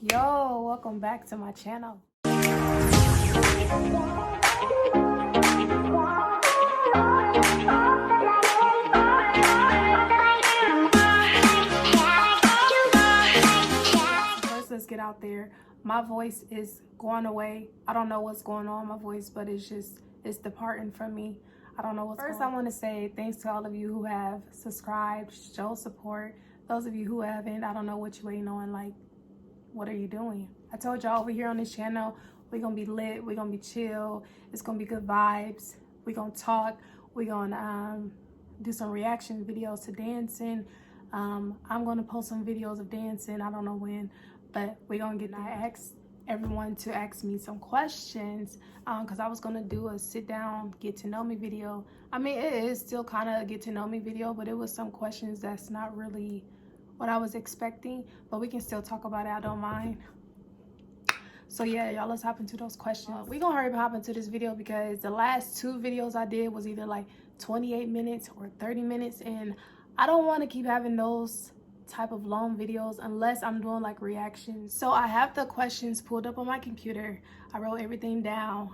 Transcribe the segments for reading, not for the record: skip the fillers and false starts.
Yo, welcome back to my channel. First, let's get out there. My voice is going away. I don't know what's going on with my voice, but it's departing from me. I don't know what's going on. First, I want to say thanks to all of you who have subscribed, show support. Those of you who haven't, I don't know what you're waiting on. Like, what are you doing? I told y'all over here on this channel, we're gonna be lit, we're gonna be chill, it's gonna be good vibes, we're gonna talk, we're gonna do some reaction videos to dancing. I'm gonna post some videos of dancing, I don't know when, but we're gonna get. I asked everyone to ask me some questions because I was gonna do a sit down, get to know me video. I mean, it is still kind of a get to know me video, but it was some questions that's not really what I was expecting, but we can still talk about it. I don't mind. So yeah, y'all, let's hop into those questions. We gonna hurry up and hop into this video because the last two videos I did was either like 28 minutes or 30 minutes, and I don't want to keep having those type of long videos unless I'm doing like reactions. So I have the questions pulled up on my computer. I wrote everything down.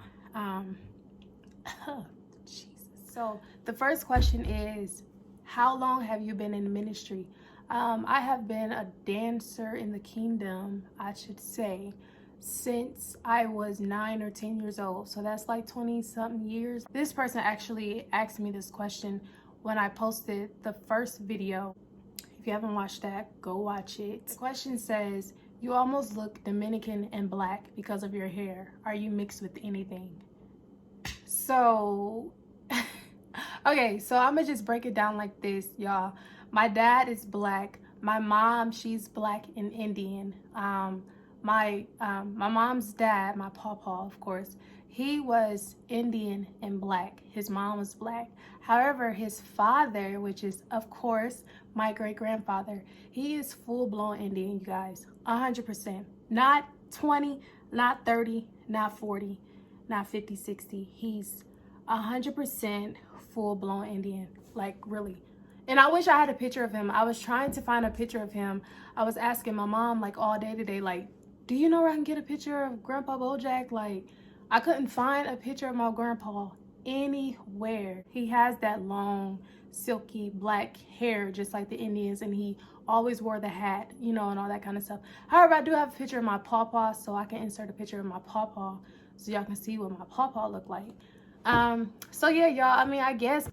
Jesus. So the first question is, how long have you been in ministry? I have been a dancer in the kingdom, I should say, since I was 9 or 10 years old. So that's like 20 something years. This person actually asked me this question when I posted the first video. If you haven't watched that, go watch it. The question says, you almost look Dominican and black because of your hair. Are you mixed with anything? So, okay, so I'm gonna just break it down like this, y'all. My dad is black. My mom, she's black and Indian. My mom's dad, my pawpaw, of course, he was Indian and black. His mom was black. However, his father, which is, of course, my great-grandfather, he is full-blown Indian, you guys, 100%. Not 20, not 30, not 40, not 50, 60. He's 100% full-blown Indian, like really. And I wish I had a picture of him. I was trying to find a picture of him. I was asking my mom like all day today, like, do you know where I can get a picture of Grandpa Bojack? Like, I couldn't find a picture of my grandpa anywhere. He has that long, silky black hair, just like the Indians, and he always wore the hat, you know, and all that kind of stuff. However, I do have a picture of my pawpaw, so I can insert a picture of my pawpaw so y'all can see what my pawpaw look like. So yeah, y'all, I mean, I guess,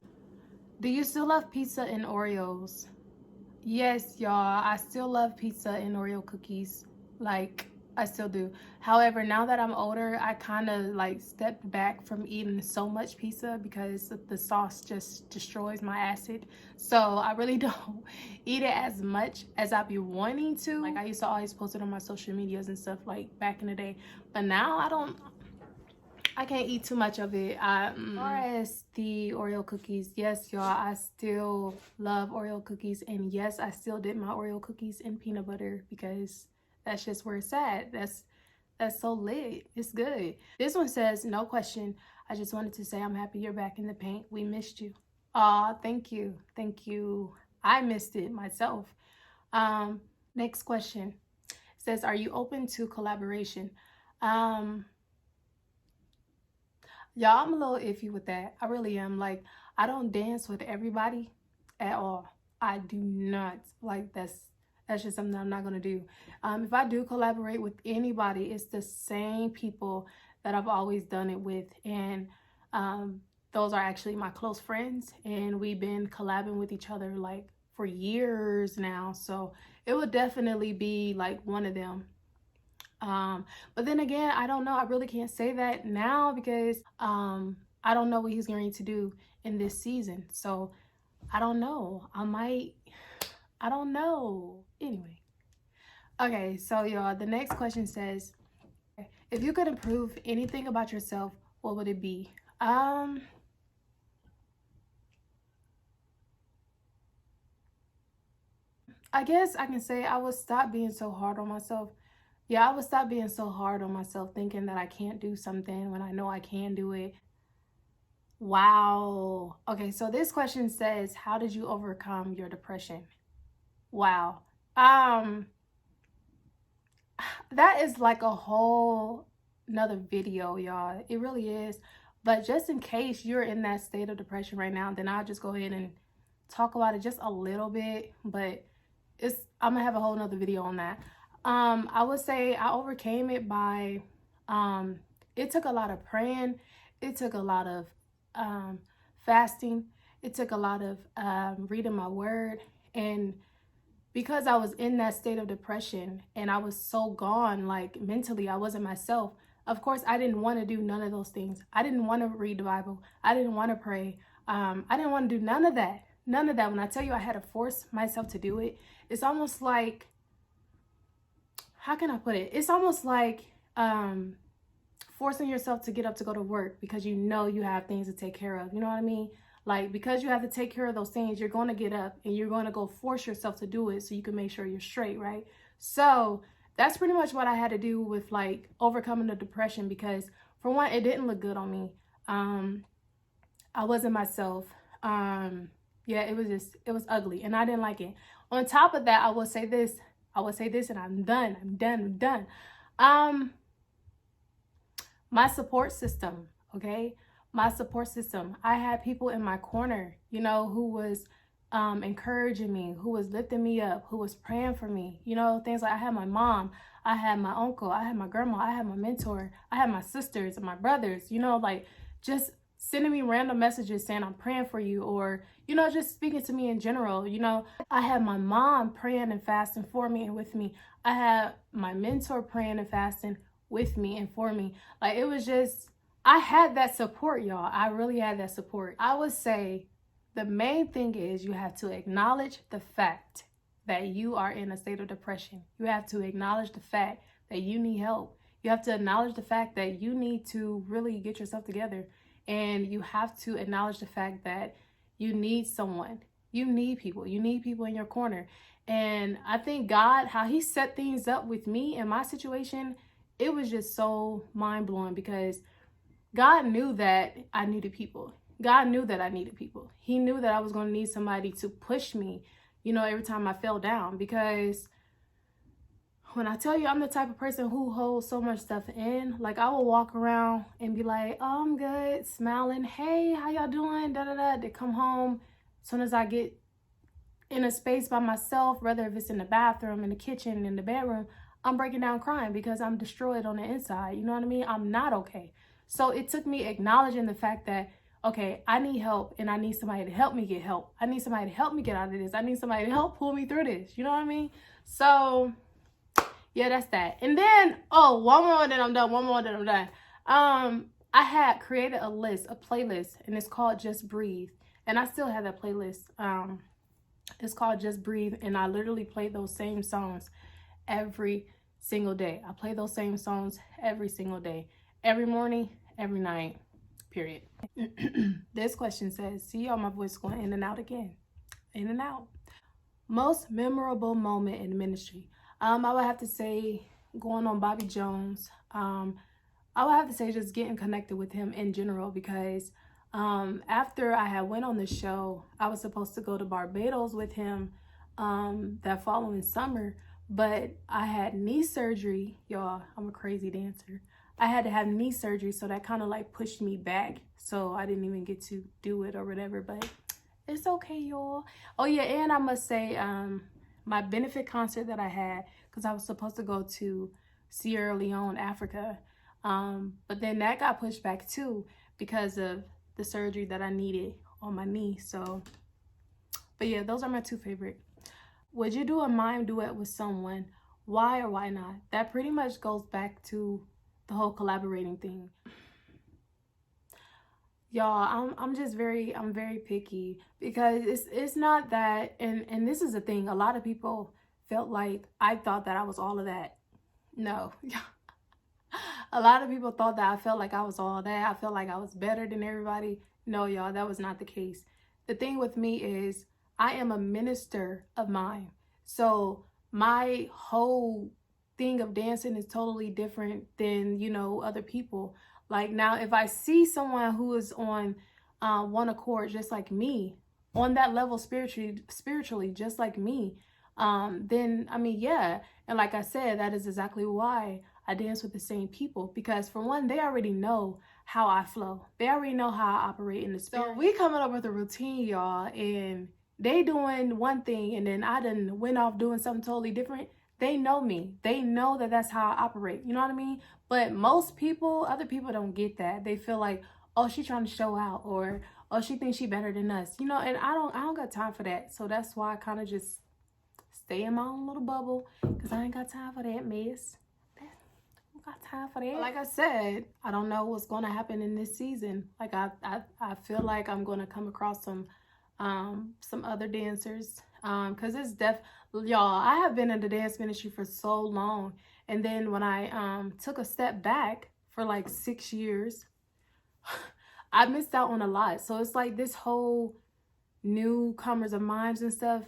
do you still love pizza and Oreos? Yes, y'all, I still love pizza and Oreo cookies. Like, I still do. However, now that I'm older, I kind of like stepped back from eating so much pizza because the sauce just destroys my acid. So I really don't eat it as much as I be wanting to. Like, I used to always post it on my social medias and stuff like back in the day. But now I can't eat too much of it. As far as the Oreo cookies, yes, y'all, I still love Oreo cookies. And yes, I still dip my Oreo cookies in peanut butter because that's just where it's at. That's so lit. It's good. This one says, no question. I just wanted to say I'm happy you're back in the paint. We missed you. Aw, thank you. Thank you. I missed it myself. Next question. It says, are you open to collaboration? Y'all, I'm a little iffy with that. I really am. Like, I don't dance with everybody at all. I do not. Like, that's just something I'm not gonna do. If I do collaborate with anybody, it's the same people that I've always done it with, and those are actually my close friends, and we've been collabing with each other like for years now. So it would definitely be like one of them. But then again, I don't know. I really can't say that now because I don't know what he's going to do in this season. So I don't know. I don't know. Anyway. Okay, so y'all, the next question says, if you could improve anything about yourself, what would it be? I guess I can say I would stop being so hard on myself. Yeah, I would stop being so hard on myself, thinking that I can't do something when I know I can do it. Wow. Okay, so this question says, how did you overcome your depression? Wow. that is like a whole another video, y'all. It really is. But just in case you're in that state of depression right now, then I'll just go ahead and talk about it just a little bit. But I'm gonna have a whole nother video on that. I would say I overcame it by it took a lot of praying, it took a lot of fasting, it took a lot of reading my word. And because I was in that state of depression and I was so gone, like mentally, I wasn't myself. Of course, I didn't want to do none of those things. I didn't want to read the Bible. I didn't want to pray. I didn't want to do none of that. None of that. When I tell you I had to force myself to do it, it's almost like, how can I put it? It's almost like forcing yourself to get up to go to work because you know you have things to take care of. You know what I mean? Like, because you have to take care of those things, you're going to get up and you're going to go force yourself to do it so you can make sure you're straight, right? So that's pretty much what I had to do with like overcoming the depression, because for one, it didn't look good on me. I wasn't myself. Yeah, it was ugly and I didn't like it. On top of that, I will say this and I'm done. My support system, okay? My support system. I had people in my corner, you know, who was encouraging me, who was lifting me up, who was praying for me, you know, things like I had my mom, I had my uncle, I had my grandma, I had my mentor, I had my sisters and my brothers, you know, like just sending me random messages saying I'm praying for you, or, you know, just speaking to me in general. You know, I had my mom praying and fasting for me and with me. I had my mentor praying and fasting with me and for me. Like, it was just, I had that support, y'all. I really had that support. I would say the main thing is you have to acknowledge the fact that you are in a state of depression. You have to acknowledge the fact that you need help. You have to acknowledge the fact that you need to really get yourself together. And you have to acknowledge the fact that you need someone. You need people. You need people in your corner. And I think God, how he set things up with me in my situation, it was just so mind-blowing, because God knew that I needed people. God knew that I needed people. He knew that I was going to need somebody to push me, you know, every time I fell down. Because when I tell you I'm the type of person who holds so much stuff in, like I will walk around and be like, oh, I'm good, smiling. Hey, how y'all doing? Da-da-da. They come home. As soon as I get in a space by myself, whether if it's in the bathroom, in the kitchen, in the bedroom, I'm breaking down crying because I'm destroyed on the inside. You know what I mean? I'm not okay. So it took me acknowledging the fact that, okay, I need help and I need somebody to help me get help. I need somebody to help me get out of this. I need somebody to help pull me through this. You know what I mean? So yeah, that's that. And then, one more, then I'm done. I had created a playlist, and it's called Just Breathe. And I still have that playlist. It's called Just Breathe, and I literally play those same songs every single day. I play those same songs every single day. Every morning, every night, period. This question says, see y'all, my voice going in and out again. In and out. Most memorable moment in ministry. I would have to say going on Bobby Jones. I would have to say just getting connected with him in general, because after I had went on the show, I was supposed to go to Barbados with him that following summer, but I had knee surgery. Y'all, I'm a crazy dancer. I had to have knee surgery, so that kind of like pushed me back. So I didn't even get to do it or whatever, but it's okay, y'all. Oh yeah, and I must say, my benefit concert that I had, because I was supposed to go to Sierra Leone, Africa. But then that got pushed back too because of the surgery that I needed on my knee. So, but yeah, those are my two favorite. Would you do a mime duet with someone? Why or why not? That pretty much goes back to the whole collaborating thing. Y'all, I'm very picky, because it's not that, and this is the thing, a lot of people felt like I thought that I was all of that. No. A lot of people thought that I felt like I was all that. I felt like I was better than everybody. No, y'all, that was not the case. The thing with me is I am a minister of mime. So my whole thing of dancing is totally different than, you know, other people. Like now, if I see someone who is on one accord just like me, on that level spiritually just like me, then I mean, yeah. And like I said, that is exactly why I dance with the same people, because for one, they already know how I flow. They already know how I operate in the spirit. So we coming up with a routine, y'all, and they doing one thing, and then I done went off doing something totally different. They know me. They know that that's how I operate. You know what I mean? But most people, other people don't get that. They feel like, oh, she trying to show out, or oh, she thinks she better than us. You know, and I don't got time for that. So that's why I kind of just stay in my own little bubble, because I ain't got time for that mess. I don't got time for that. But like I said, I don't know what's going to happen in this season. Like I feel like I'm going to come across some other dancers, because it's y'all, I have been in the dance ministry for so long, and then when I took a step back for like 6 years, I missed out on a lot. So it's like this whole newcomers of minds and stuff,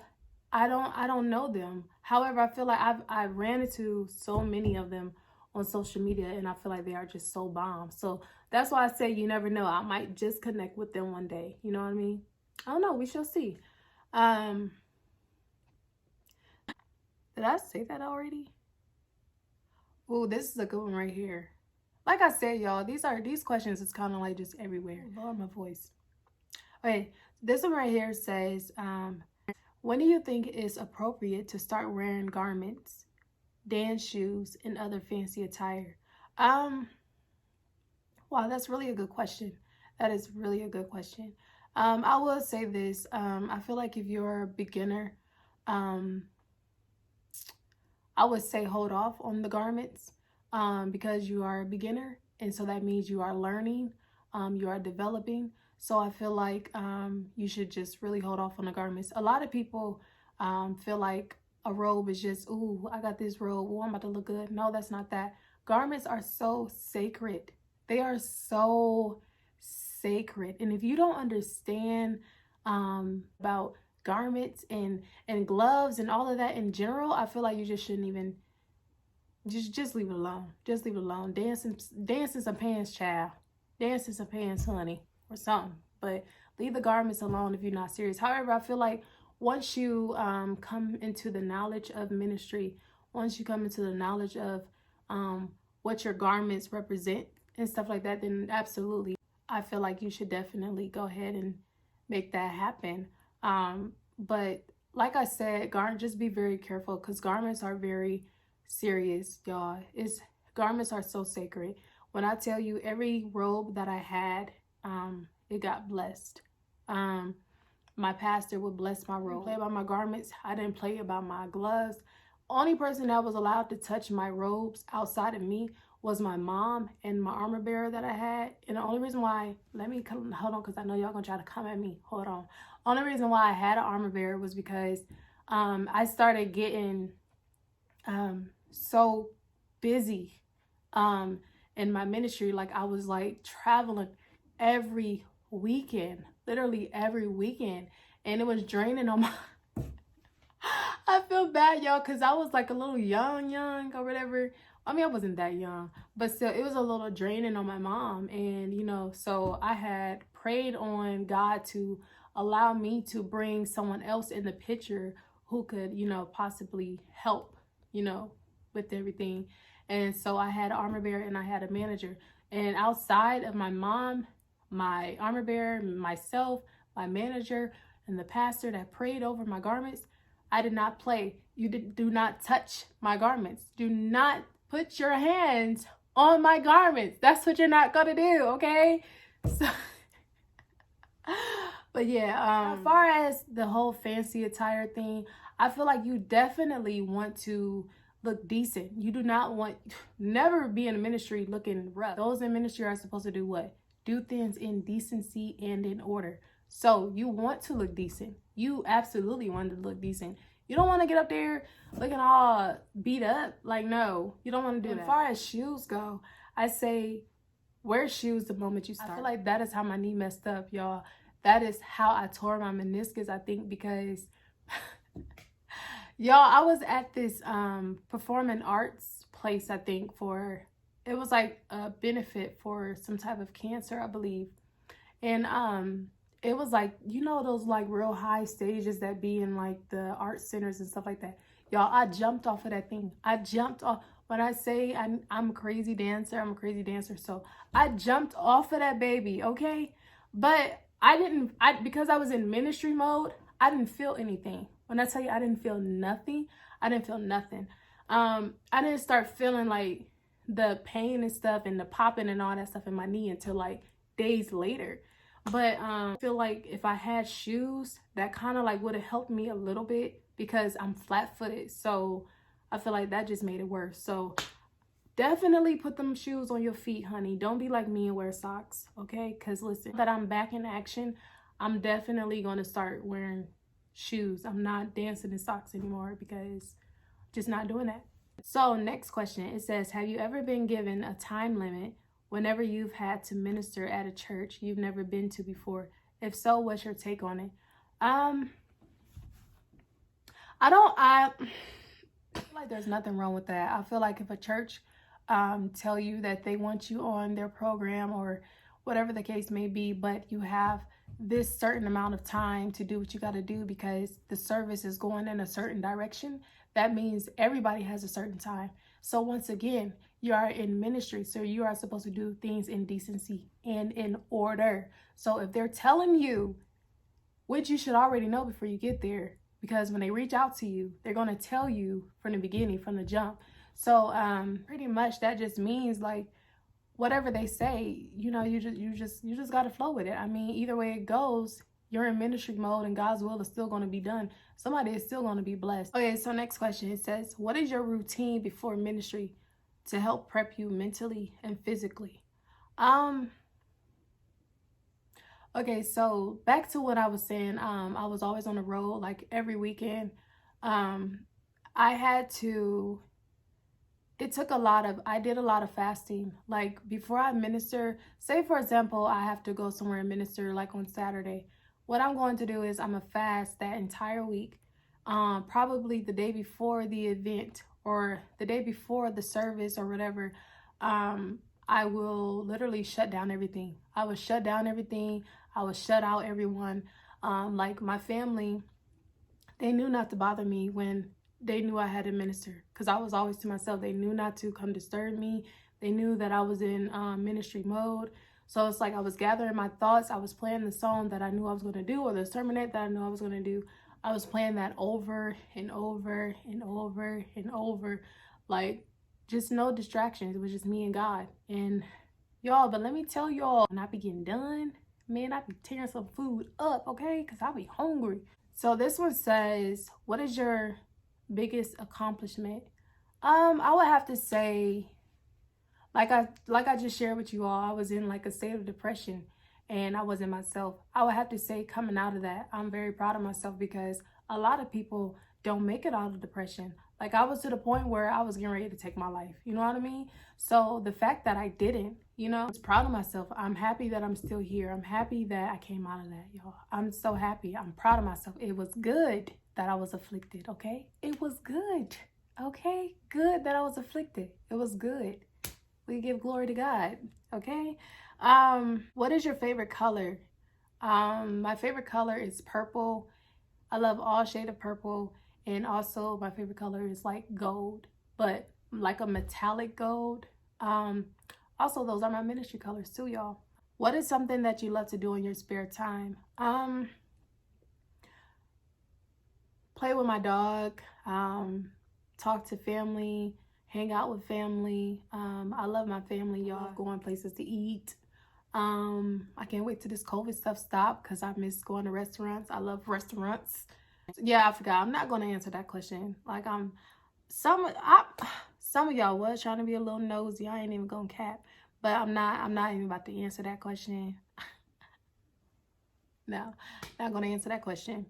I don't know them. However, I feel like I ran into so many of them on social media, and I feel like they are just so bomb. So that's why I say you never know. I might just connect with them one day. You know what I mean? I don't know. We shall see. Did I say that already? Oh, this is a good one right here. Like I said, y'all, these questions is kind of like just everywhere. Lord, my voice. Okay, this one right here says, when do you think it's appropriate to start wearing garments, dance shoes, and other fancy attire? Wow, that's really a good question. That is really a good question. I will say this. I feel like if you're a beginner, I would say hold off on the garments, because you are a beginner. And so that means you are learning, you are developing. So I feel like you should just really hold off on the garments. A lot of people feel like a robe is just, ooh, I got this robe. Oh, I'm about to look good. No, that's not that. Garments are so sacred. They are so sacred. And if you don't understand about garments and gloves and all of that in general, I feel like you just shouldn't even, just leave it alone. Just leave it alone. Dance in some pants, child. Dance in some pants, honey, or something. But leave the garments alone if you're not serious. However, I feel like once you come into the knowledge of ministry, once you come into the knowledge of what your garments represent and stuff like that, then absolutely, I feel like you should definitely go ahead and make that happen. But like I said, just be very careful, because garments are very serious, y'all. Garments are so sacred. When I tell you, every robe that I had, it got blessed. My pastor would bless my robe. Play about my garments. I didn't play about my gloves. Only person that was allowed to touch my robes outside of me was my mom and my armor bearer that I had. And the only reason why, hold on, because I know y'all gonna try to come at me. Hold on. Only reason why I had an armor bearer was because I started getting so busy in my ministry. Like I was like traveling every weekend, literally every weekend, and it was draining on my I feel bad, y'all, because I was like a little young or whatever. I mean, I wasn't that young, but still, it was a little draining on my mom. And, you know, so I had prayed on God to allow me to bring someone else in the picture who could, you know, possibly help, you know, with everything. And so I had an armor bearer and I had a manager. And outside of my mom, my armor bearer, myself, my manager, and the pastor that prayed over my garments, I did not play. Do not touch my garments. Do not put your hands on my garments. That's what you're not gonna do, okay? So, but yeah, as far as the whole fancy attire thing, I feel like you definitely want to look decent. You do not want, never be in a ministry looking rough. Those in ministry are supposed to do what? Do things in decency and in order. So you want to look decent. You absolutely want to look decent. You don't want to get up there looking all beat up. Like, no, you don't want to do that. As far as shoes go, I say wear shoes the moment you start. I feel like that is how my knee messed up, y'all. That is how I tore my meniscus, I think, because y'all, I was at this performing arts place, I think, it was like a benefit for some type of cancer, I believe. And it was like, you know, those like real high stages that be in like the art centers and stuff like that. Y'all, I jumped off of that thing. I jumped off. When I say I'm a crazy dancer, I'm a crazy dancer. So I jumped off of that baby, okay? But because I was in ministry mode, I didn't feel anything. When I tell you I didn't feel nothing, I didn't feel nothing. I didn't start feeling like the pain and stuff and the popping and all that stuff in my knee until like days later. But I feel like if I had shoes, that kind of like would have helped me a little bit because I'm flat-footed. So I feel like that just made it worse. So definitely put them shoes on your feet, honey. Don't be like me and wear socks, okay? Because listen, that I'm back in action, I'm definitely going to start wearing shoes. I'm not dancing in socks anymore because I'm just not doing that. So next question, it says, have you ever been given a time limit whenever you've had to minister at a church you've never been to before? If so, what's your take on it? I feel like there's nothing wrong with that. I feel like if a church tell you that they want you on their program or whatever the case may be, but you have this certain amount of time to do what you got to do because the service is going in a certain direction, that means everybody has a certain time. So once again, you are in ministry, so you are supposed to do things in decency and in order. So if they're telling you, which you should already know before you get there, because when they reach out to you, they're going to tell you from the beginning, from the jump. So pretty much that just means like whatever they say, you know, you just got to flow with it. I mean, either way it goes, you're in ministry mode and God's will is still going to be done. Somebody is still going to be blessed. Okay, so next question, it says, what is your routine before ministry to help prep you mentally and physically? Okay, so back to what I was saying. I was always on the road, like every weekend. I did a lot of fasting. Like before I minister, say for example, I have to go somewhere and minister like on Saturday. What I'm going to do is I'm gonna fast that entire week. Probably the day before the event or the day before the service or whatever. I will literally shut down everything. I will shut down everything. I would shut out everyone. Like my family, they knew not to bother me when they knew I had to minister because I was always to myself. They knew not to come disturb me. They knew that I was in ministry mode. So it's like I was gathering my thoughts. I was playing the song that I knew I was going to do or the sermonette that I knew I was going to do. I was playing that over and over and over and over. Like just no distractions. It was just me and God. And y'all, but let me tell y'all, when I be getting done, man, I be tearing some food up, okay? Because I be hungry. So this one says, what is your biggest accomplishment? I would have to say, like I just shared with you all, I was in like a state of depression and I wasn't myself. I would have to say coming out of that, I'm very proud of myself because a lot of people don't make it out of depression. Like I was to the point where I was getting ready to take my life. You know what I mean? So the fact that I didn't, you know, I was proud of myself. I'm happy that I'm still here. I'm happy that I came out of that, y'all. I'm so happy. I'm proud of myself. It was good that I was afflicted, okay? It was good, okay? Good that I was afflicted. It was good. We give glory to God, okay? What is your favorite color? My favorite color is purple. I love all shade of purple. And also my favorite color is like gold, but like a metallic gold. Also, those are my ministry colors too, y'all. What is something that you love to do in your spare time? Play with my dog, talk to family, hang out with family. I love my family, y'all. Going places to eat. I can't wait till this COVID stuff stop because I miss going to restaurants. I love restaurants. Yeah, I forgot. I'm not going to answer that question. Like some of y'all was trying to be a little nosy. I ain't even gonna cap, but I'm not even about to answer that question. No, not gonna answer that question.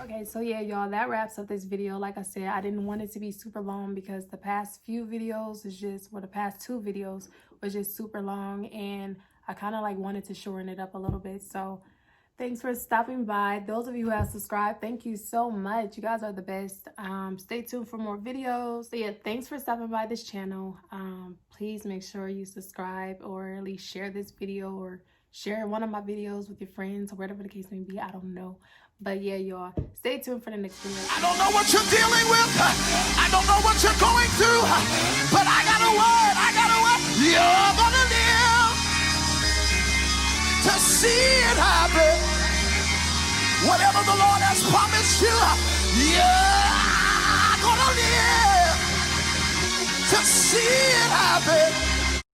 Okay, so yeah, y'all, that wraps up this video. Like I said, I didn't want it to be super long because the past few videos is just, well, the past 2 videos was just super long, and I kind of like wanted to shorten it up a little bit. So Thanks for stopping by. Those of you who have subscribed, thank you so much. You guys are the best. Stay tuned for more videos. So yeah, thanks for stopping by this channel. Please make sure you subscribe or at least share this video or share one of my videos with your friends or whatever the case may be. I don't know. But yeah, y'all, stay tuned for the next video. I don't know what you're dealing with. I don't know what you're going through. But I got a word. I got a word. You're gonna live to see it happen. Whatever the Lord has promised you, you're gonna live to see it happen.